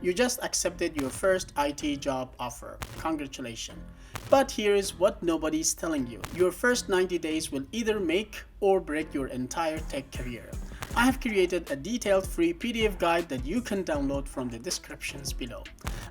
You just accepted your first IT job offer. Congratulations. But here is what nobody's telling you. Your first 90 days will either make or break your entire tech career. I have created a detailed free PDF guide that you can download from the descriptions below.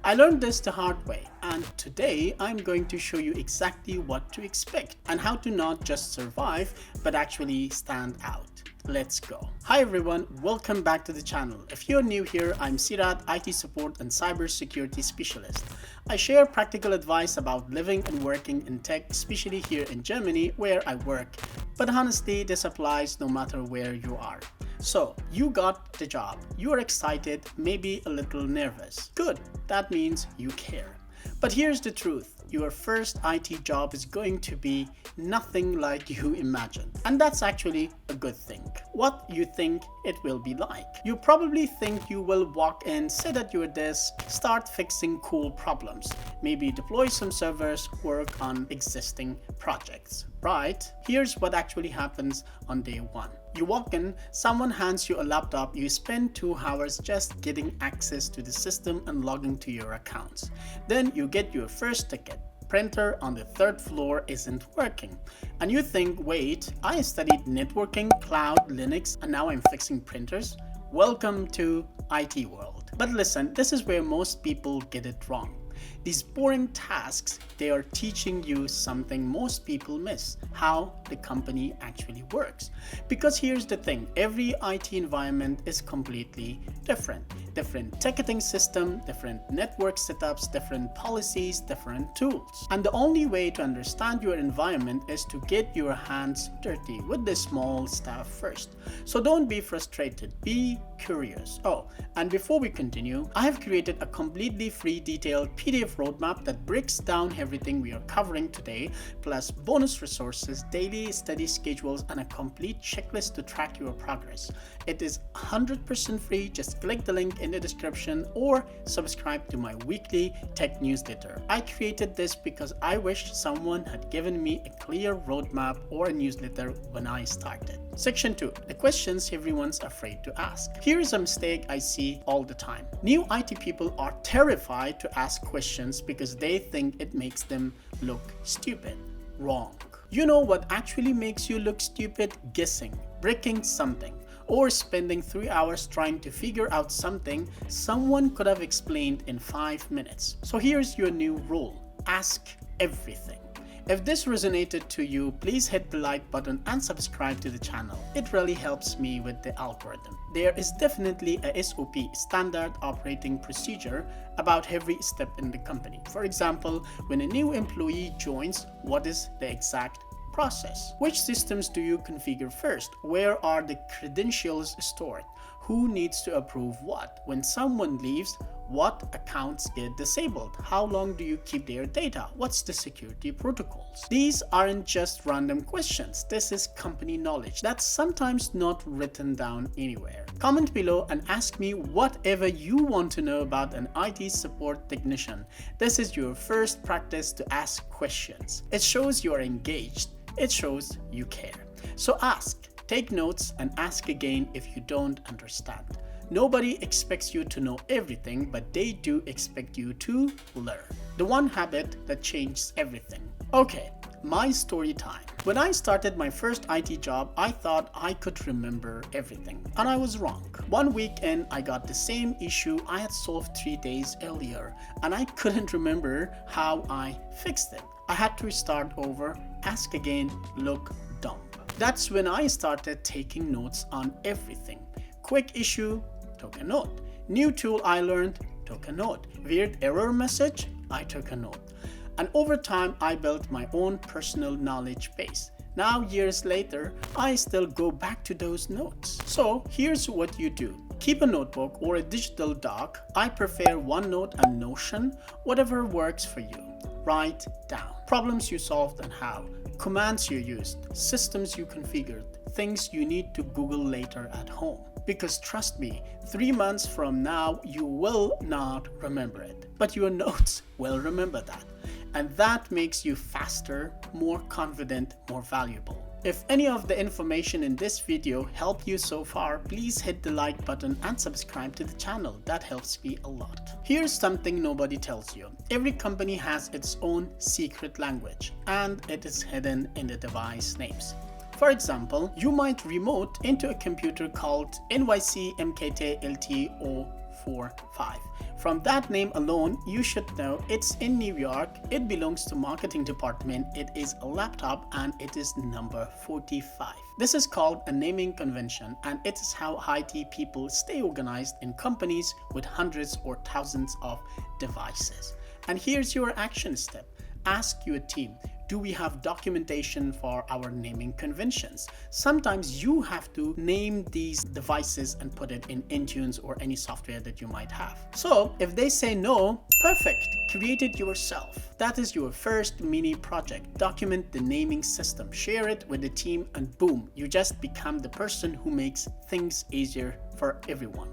I learned this the hard way, and today I'm going to show you exactly what to expect and how to not just survive but actually stand out. Let's go. Hi everyone, welcome back to the channel. If you're new here, I'm Sirat, IT support and cybersecurity specialist. I share practical advice about living and working in tech, especially here in Germany where I work. But honestly, this applies no matter where you are. So, you got the job, you're excited, maybe a little nervous. Good, that means you care. But here's the truth. Your first IT job is going to be nothing like you imagined. And that's actually a good thing. What you think it will be like. You probably think you will walk in, sit at your desk, start fixing cool problems, maybe deploy some servers, work on existing projects. Right? Here's what actually happens on day one. You walk in, someone hands you a laptop, you spend 2 hours just getting access to the system and logging to your accounts. Then you get your first ticket. Printer on the 3rd floor isn't working. And you think, wait, I studied networking, cloud, Linux, and now I'm fixing printers? Welcome to IT world. But listen, this is where most people get it wrong. These boring tasks, they are teaching you something most people miss, how the company actually works. Because here's the thing, every IT environment is completely different. Different ticketing system, different network setups, different policies, different tools. And the only way to understand your environment is to get your hands dirty with the small stuff first. So don't be frustrated, be curious. Oh, and before we continue, I have created a completely free detailed PDF roadmap that breaks down everything we are covering today, plus bonus resources, daily study schedules, and a complete checklist to track your progress. It is 100% free. Just click the link in the description or subscribe to my weekly tech newsletter. I created this because I wished someone had given me a clear roadmap or a newsletter when I started. Section 2. The questions everyone's afraid to ask. Here is a mistake I see all the time. New IT people are terrified to ask questions because they think it makes them look stupid. Wrong. You know what actually makes you look stupid? Guessing, breaking something, or spending 3 hours trying to figure out something someone could have explained in 5 minutes. So here's your new rule. Ask everything. If this resonated to you, please hit the like button and subscribe to the channel. It really helps me with the algorithm. There is definitely a SOP, standard operating procedure, about every step in the company. For example, when a new employee joins, what is the exact process? Which systems do you configure first? Where are the credentials stored? Who needs to approve what? When someone leaves, what accounts get disabled? How long do you keep their data? What's the security protocols? These aren't just random questions. This is company knowledge that's sometimes not written down anywhere. Comment below and ask me whatever you want to know about an IT support technician. This is your first practice to ask questions. It shows you are engaged. It shows you care. So ask. Take notes and ask again if you don't understand. Nobody expects you to know everything, but they do expect you to learn. The one habit that changes everything. Okay, my story time. When I started my first IT job, I thought I could remember everything, and I was wrong. One weekend, I got the same issue I had solved 3 days earlier, and I couldn't remember how I fixed it. I had to start over, ask again, look dumb. That's when I started taking notes on everything. Quick issue, took a note. New tool I learned, took a note. Weird error message, I took a note. And over time, I built my own personal knowledge base. Now, years later, I still go back to those notes. So here's what you do. Keep a notebook or a digital doc. I prefer OneNote and Notion, whatever works for you. Write down problems you solved and how, commands you used, systems you configured, things you need to Google later at home. Because trust me, 3 months from now, you will not remember it, but your notes will remember that. And that makes you faster, more confident, more valuable. If any of the information in this video helped you so far, please hit the like button and subscribe to the channel. That helps me a lot. Here's something nobody tells you. Every company has its own secret language, and it is hidden in the device names. For example, you might remote into a computer called NYC-MKT-LT045. From that name alone, you should know it's in New York, it belongs to marketing department, it is a laptop, and it is number 45. This is called a naming convention, and it is how IT people stay organized in companies with hundreds or thousands of devices. And here's your action step. Ask your team, do we have documentation for our naming conventions? Sometimes you have to name these devices and put it in Intune or any software that you might have. So if they say no, perfect, create it yourself. That is your first mini project. Document the naming system, share it with the team, and boom, you just become the person who makes things easier for everyone.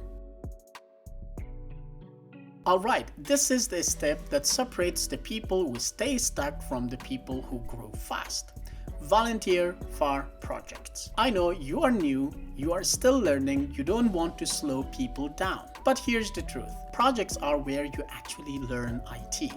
Alright, this is the step that separates the people who stay stuck from the people who grow fast. Volunteer for projects. I know you are new, you are still learning, you don't want to slow people down. But here's the truth. Projects are where you actually learn IT.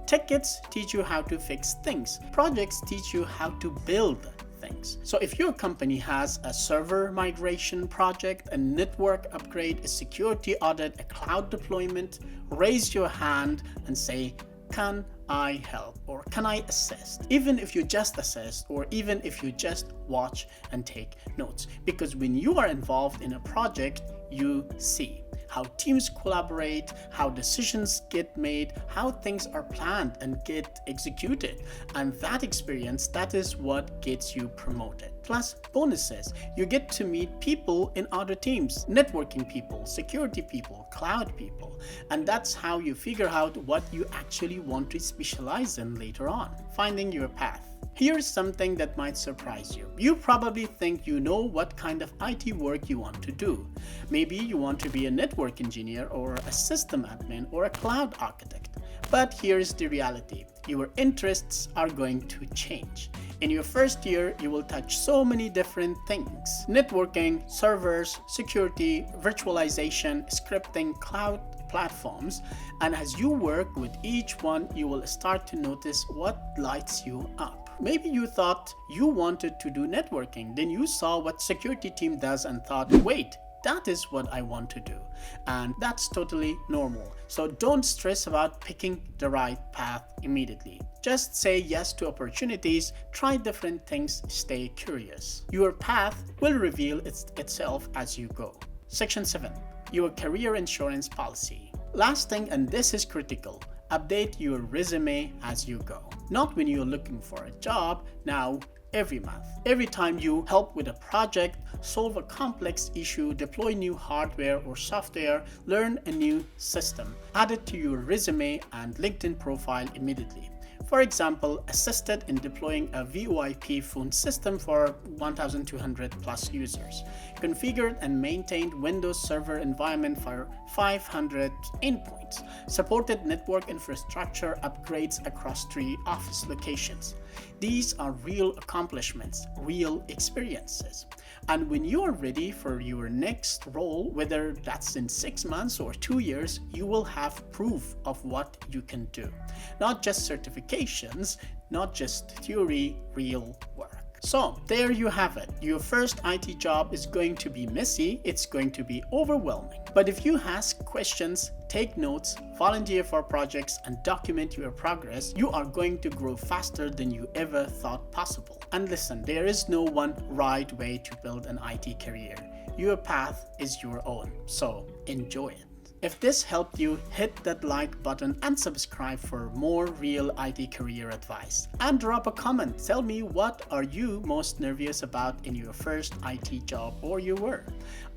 Tickets teach you how to fix things. Projects teach you how to build things. So if your company has a server migration project, a network upgrade, a security audit, a cloud deployment, raise your hand and say, can I help or can I assist? Even if you just assist or even if you just watch and take notes. Because when you are involved in a project, you see how teams collaborate, how decisions get made, how things are planned and get executed. And that experience, that is what gets you promoted. Plus bonuses, you get to meet people in other teams, networking people, security people, cloud people. And that's how you figure out what you actually want to specialize in later on, finding your path. Here's something that might surprise you. You probably think you know what kind of IT work you want to do. Maybe you want to be a network engineer or a system admin or a cloud architect. But here's the reality. Your interests are going to change. In your first year, you will touch so many different things. Networking, servers, security, virtualization, scripting, cloud platforms, and as you work with each one, you will start to notice what lights you up. Maybe you thought you wanted to do networking, then you saw what security team does and thought, wait, that is what I want to do. And that's totally normal. So don't stress about picking the right path immediately. Just say yes to opportunities, try different things, stay curious. Your path will reveal itself as you go. Section 7. Your career insurance policy. Last thing, and this is critical, update your resume as you go. Not when you're looking for a job, now every month. Every time you help with a project, solve a complex issue, deploy new hardware or software, learn a new system, add it to your resume and LinkedIn profile immediately. For example, assisted in deploying a VoIP phone system for 1,200 plus users, configured and maintained Windows Server environment for 500 endpoints, supported network infrastructure upgrades across 3 office locations. These are real accomplishments, real experiences. And when you are ready for your next role, whether that's in 6 months or 2 years, you will have proof of what you can do. Not just certifications, not just theory, real work. So there you have it. Your first IT job is going to be messy, it's going to be overwhelming. But if you ask questions, take notes, volunteer for projects, and document your progress, you are going to grow faster than you ever thought possible. And listen, there is no one right way to build an IT career. Your path is your own, so enjoy it. If this helped you, hit that like button and subscribe for more real IT career advice. And drop a comment. Tell me, what are you most nervous about in your first IT job or you were?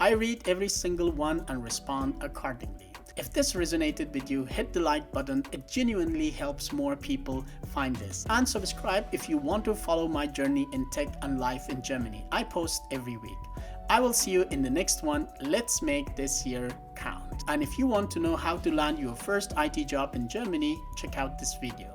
I read every single one and respond accordingly. If this resonated with you, hit the like button. It genuinely helps more people find this. And subscribe if you want to follow my journey in tech and life in Germany. I post every week. I will see you in the next one. Let's make this year count. And if you want to know how to land your first IT job in Germany, check out this video.